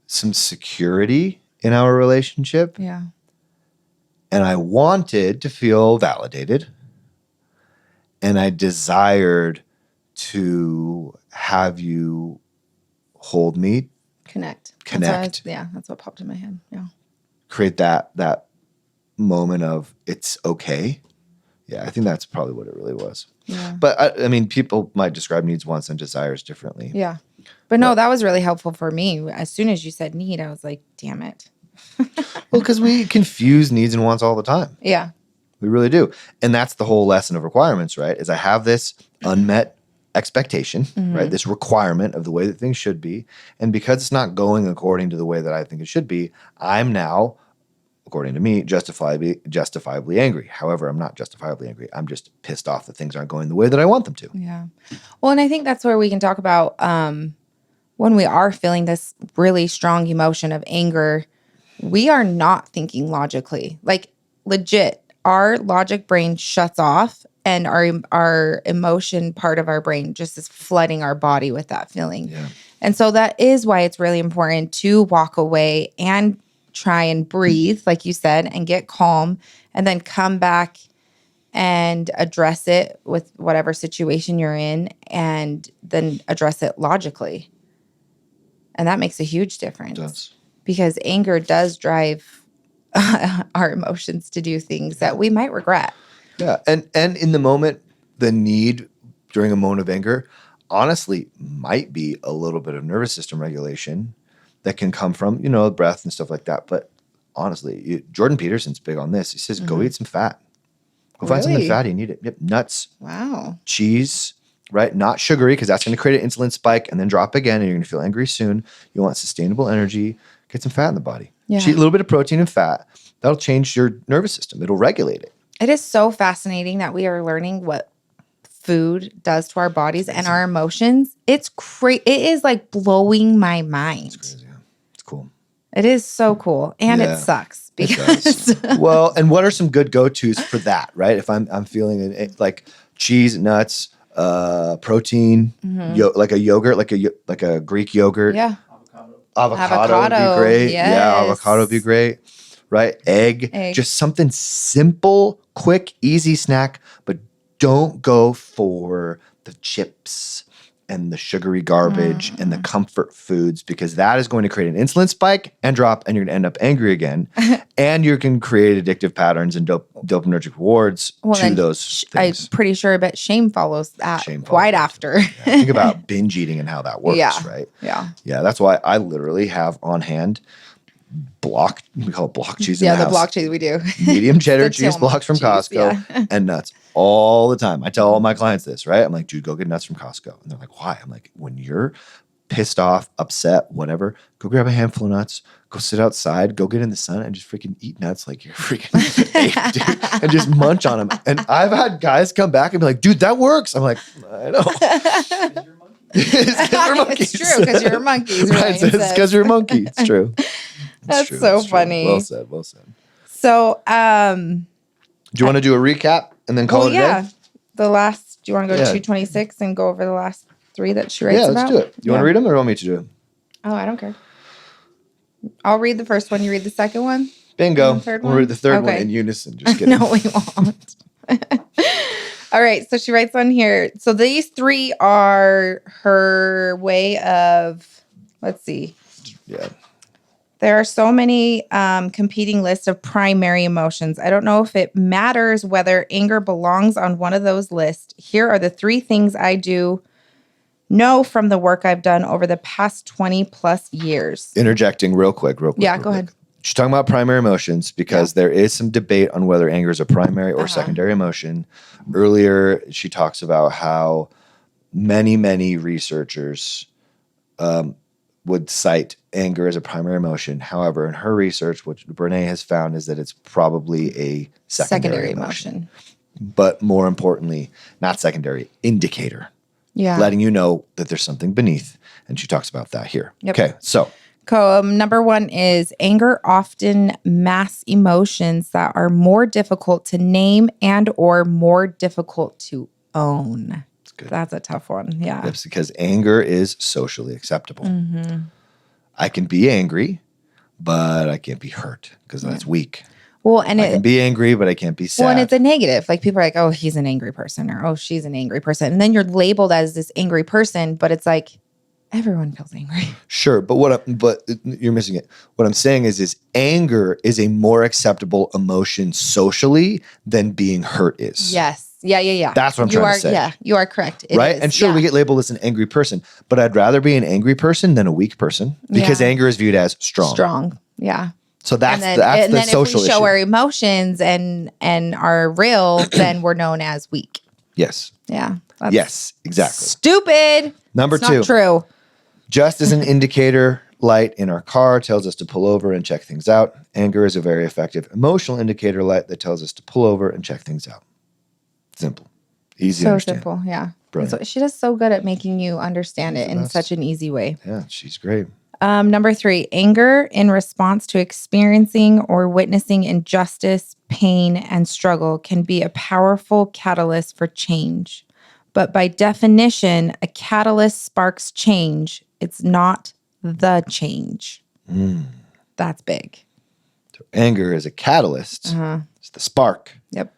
some security in our relationship. Yeah. And I wanted to feel validated. And I desired to have you hold me. Connect. That's what popped in my head. Yeah. Create that moment of it's okay. Yeah, I think that's probably what it really was. Yeah. But I mean, people might describe needs, wants, and desires differently. Yeah. But no, that was really helpful for me. As soon as you said need, I was like, damn it. Well, because we confuse needs and wants all the time. Yeah. We really do. And that's the whole lesson of requirements, right? Is I have this unmet expectation, right? This requirement of the way that things should be. And because it's not going according to the way that I think it should be, I'm now, according to me, justifiably angry. However, I'm not justifiably angry. I'm just pissed off that things aren't going the way that I want them to. Yeah. Well, and I think that's where we can talk about when we are feeling this really strong emotion of anger, we are not thinking logically. Like legit, our logic brain shuts off and our emotion part of our brain just is flooding our body with that feeling. Yeah. And so that is why it's really important to walk away and try and breathe, like you said, and get calm, and then come back and address it with whatever situation you're in, and then address it logically. And that makes a huge difference. It does. Because anger does drive our emotions to do things that we might regret. Yeah. And in the moment, the need during a moment of anger, honestly, might be a little bit of nervous system regulation that can come from, breath and stuff like that. But honestly, Jordan Peterson's big on this. He says, go eat some fat. Go find something fatty and eat it. Yep. Nuts. Wow. Cheese, right? Not sugary, because that's going to create an insulin spike and then drop again, and you're going to feel angry soon. You want sustainable energy. Get some fat in the body. Yeah. Eat a little bit of protein and fat. That'll change your nervous system. It'll regulate it. It is so fascinating that we are learning what food does to our bodies and our emotions. It's crazy. It is like blowing my mind. It's crazy. Yeah. It's cool. It is so cool. And it sucks because well, and what are some good go-tos for that, right? If I'm feeling it, like cheese, nuts, protein, like a yogurt, like a Greek yogurt. Yeah. Avocado would be great. Yes. Yeah, avocado would be great. Right? Egg. Just something simple, quick, easy snack, but don't go for the chips and the sugary garbage and the comfort foods, because that is going to create an insulin spike and drop, and you're going to end up angry again. And you can create addictive patterns and dopaminergic rewards to those things. I'm pretty sure, but shame follows that after. Yeah. Think about binge eating and how that works, right? Yeah. Yeah, that's why I literally have on hand we call it block cheese in the house. Block cheese we do. Medium cheddar cheese blocks from Costco and nuts all the time. I tell all my clients this, right? I'm like, dude, go get nuts from Costco. And they're like, why? I'm like, when you're pissed off, upset, whatever, go grab a handful of nuts, go sit outside, go get in the sun and just freaking eat nuts like you're freaking ape, dude, and just munch on them. And I've had guys come back and be like, dude, that works. I'm like, I know. It's true, because you're monkeys. Right, it's because you're a monkey. It's true. That's true. So funny. Well said. Well said. So, do you want to do a recap and then call it a day? The last. Do you want to go to 226 and go over the last 3 that she writes about? Yeah, let's do it. You want to read them, or do you want me to do it? Oh, I don't care. I'll read the first one. You read the second one. Bingo. Third we'll one? read the third one in unison. Just kidding. No, we won't. All right. So she writes on here. So these three are her way of, let's see. Yeah. There are so many competing lists of primary emotions. I don't know if it matters whether anger belongs on one of those lists. Here are the three things I do know from the work I've done over the past 20 plus years. Interjecting real quick. Yeah, go ahead. She's talking about primary emotions because there is some debate on whether anger is a primary or secondary emotion. Earlier, she talks about how many researchers would cite anger as a primary emotion. However, in her research, what Brene has found is that it's probably a secondary emotion. But more importantly, not secondary, indicator. Yeah. Letting you know that there's something beneath. And she talks about that here. Yep. Okay, so. Number one is anger often masks emotions that are more difficult to name and or more difficult to own. That's good. That's a tough one. Yeah. That's because anger is socially acceptable. Mm-hmm. I can be angry, but I can't be hurt because that's weak. Well, and I can be angry, but I can't be sad. Well, and it's a negative. Like people are like, oh, he's an angry person or oh, she's an angry person. And then you're labeled as this angry person, but it's like, everyone feels angry. Sure, but you're missing it. What I'm saying is anger is a more acceptable emotion socially than being hurt is. Yes. Yeah. That's what I'm trying to say. Yeah, you are correct. It right? is. And sure, we get labeled as an angry person, but I'd rather be an angry person than a weak person because anger is viewed as strong. Strong. Yeah. So that's the social issue. If we show our emotions and are real, then we're known as weak. Yes. Yeah. Yes, exactly. Stupid. Number it's two. Not true. Just as an indicator light in our car tells us to pull over and check things out, anger is a very effective emotional indicator light that tells us to pull over and check things out. Simple. Easy to understand. So simple, yeah. Brilliant. So she does so good at making you understand it in such an easy way. Yeah, she's great. Number three, anger in response to experiencing or witnessing injustice, pain, and struggle can be a powerful catalyst for change. But by definition, a catalyst sparks change. It's not the change. That's big. So anger is a catalyst. It's the spark. Yep.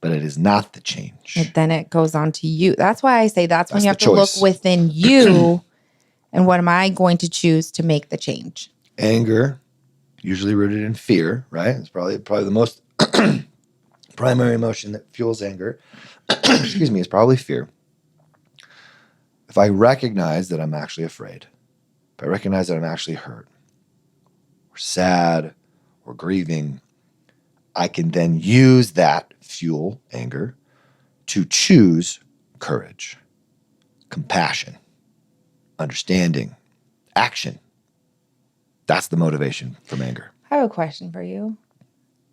But it is not the change. And then it goes on to you. That's why I say that's when you have to choice. look within you and what am I going to choose to make the change? Anger, usually rooted in fear, right? It's probably the most primary emotion that fuels anger. Excuse me, is probably fear. If I recognize that I'm actually afraid, if I recognize that I'm actually hurt, or sad, or grieving, I can then use that fuel, anger, to choose courage, compassion, understanding, action. That's the motivation from anger. I have a question for you.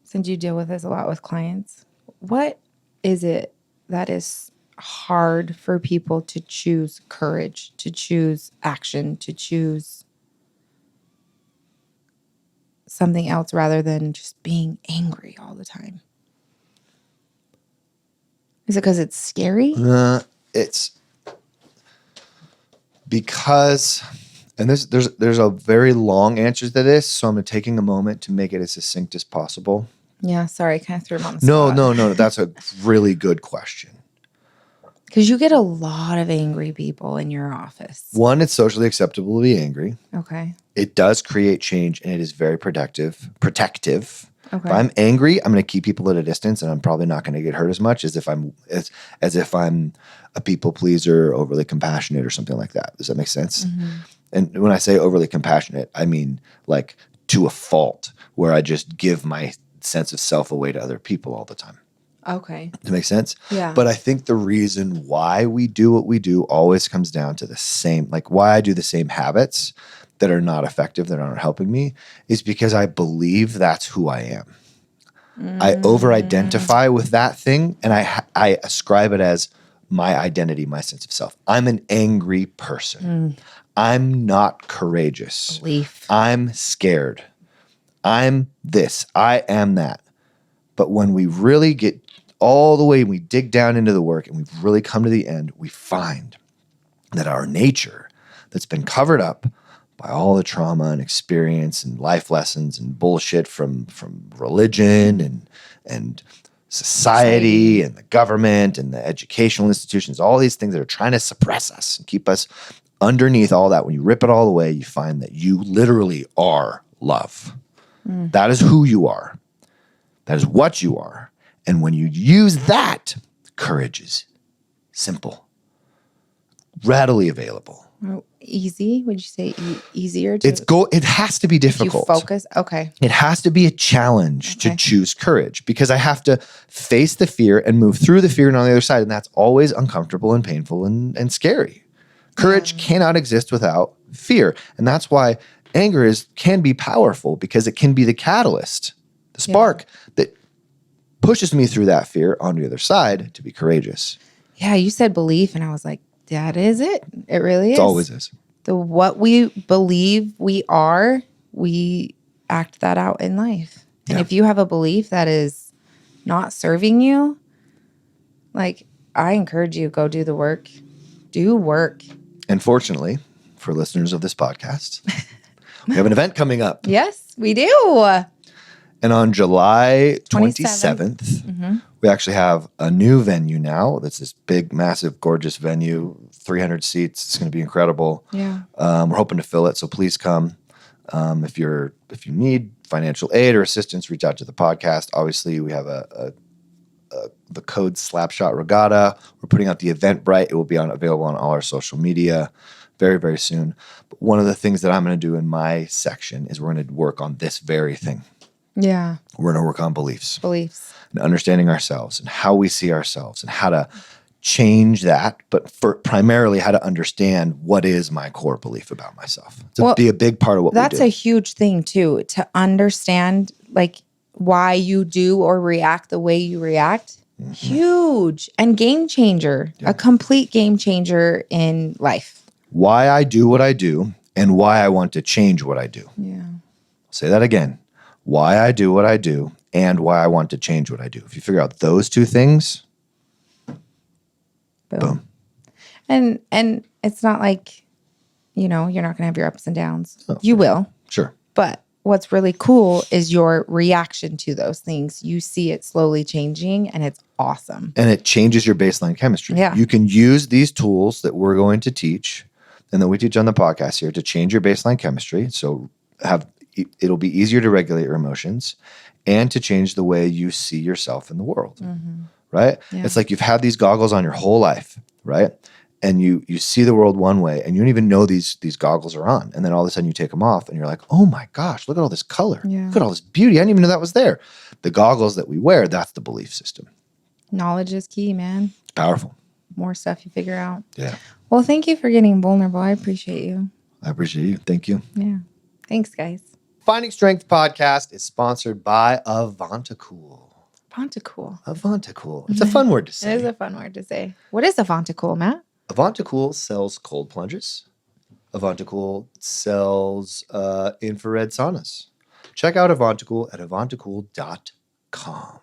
Since you deal with this a lot with clients, what is it that is hard for people to choose courage, to choose action, to choose something else rather than just being angry all the time? Is it because it's scary? It's because, and there's a very long answer to this, so I'm taking a moment to make it as succinct as possible. Yeah, sorry, I kind of threw him on the spot. No, that's a really good question. Because you get a lot of angry people in your office. One, it's socially acceptable to be angry. Okay. It does create change, and it is very protective. Okay. If I'm angry, I'm going to keep people at a distance, and I'm probably not going to get hurt as much as if I'm a people pleaser, overly compassionate, or something like that. Does that make sense? Mm-hmm. And when I say overly compassionate, I mean like to a fault, where I just give my sense of self away to other people all the time. Okay. Does that make sense? Yeah. But I think the reason why we do what we do always comes down to the same, like why I do the same habits that are not effective, that aren't helping me, is because I believe that's who I am. I over-identify with that thing, and I ascribe it as my identity, my sense of self. I'm an angry person. I'm not courageous. Belief. I'm scared. I'm this. I am that. But when we really get all the way, we dig down into the work and we've really come to the end, we find that our nature that's been covered up by all the trauma and experience and life lessons and bullshit from religion and society and the government and the educational institutions, all these things that are trying to suppress us and keep us underneath all that. When you rip it all away, you find that you literally are love. That is who you are. That is what you are. And when you use that, courage is simple, readily available. Easy? Would you say easier? It has to be difficult. You focus? Okay. It has to be a challenge to choose courage, because I have to face the fear and move through the fear and on the other side. And that's always uncomfortable and painful and scary. Courage cannot exist without fear. And that's why anger can be powerful, because it can be the catalyst, the spark that pushes me through that fear on the other side to be courageous. Yeah, you said belief, and I was like, that is it. It really is. It always is. What we believe we are, we act that out in life. And if you have a belief that is not serving you, like, I encourage you, go do the work. Do work. And fortunately, for listeners of this podcast, we have an event coming up. Yes, we do. And on July 27th, we actually have a new venue now. That's this big, massive, gorgeous venue, 300 seats. It's going to be incredible. Yeah. We're hoping to fill it, so please come. If you need financial aid or assistance, reach out to the podcast. Obviously, we have the code Slapshot Regatta. We're putting out the Eventbrite. It will be available on all our social media very, very soon. But one of the things that I'm going to do in my section is we're going to work on this very thing. Yeah. We're going to work on beliefs. Beliefs. And understanding ourselves and how we see ourselves and how to change that, but primarily how to understand what is my core belief about myself. To be a big part of what we do. That's a huge thing too, to understand like why you do or react the way you react. Huge and game changer, a complete game changer in life. Why I do what I do and why I want to change what I do. Yeah. Say that again. Why I do what I do and why I want to change what I do. If you figure out those two things, boom. And it's not like, you're not going to have your ups and downs. Oh, you will. Sure. But what's really cool is your reaction to those things. You see it slowly changing, and it's awesome. And it changes your baseline chemistry. Yeah. You can use these tools that we're going to teach and that we teach on the podcast here to change your baseline chemistry. So it'll be easier to regulate your emotions and to change the way you see yourself in the world, right? Yeah. It's like you've had these goggles on your whole life, right? And you see the world one way and you don't even know these goggles are on. And then all of a sudden you take them off and you're like, oh my gosh, look at all this color. Yeah. Look at all this beauty. I didn't even know that was there. The goggles that we wear, that's the belief system. Knowledge is key, man. It's powerful. More stuff you figure out. Yeah. Well, thank you for getting vulnerable. I appreciate you. I appreciate you. Thank you. Yeah. Thanks, guys. Finding Strength podcast is sponsored by Avantacool. Avantacool. Avantacool. It's a fun word to say. It is a fun word to say. What is Avantacool, Matt? Avantacool sells cold plunges. Avantacool sells infrared saunas. Check out Avantacool at avantacool.com.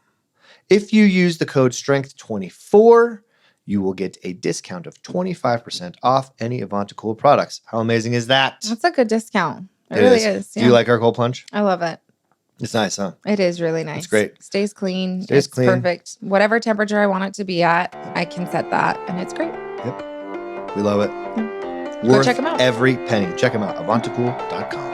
If you use the code STRENGTH24, you will get a discount of 25% off any Avantacool products. How amazing is that? That's a good discount. It really is. Yeah. Do you like our cold plunge? I love it. It's nice, huh? It is really nice. It's great. Stays clean. Stays clean. Perfect. Whatever temperature I want it to be at, I can set that, and it's great. Yep. We love it. Go check them out. Every penny. Check them out. Avantacool.com.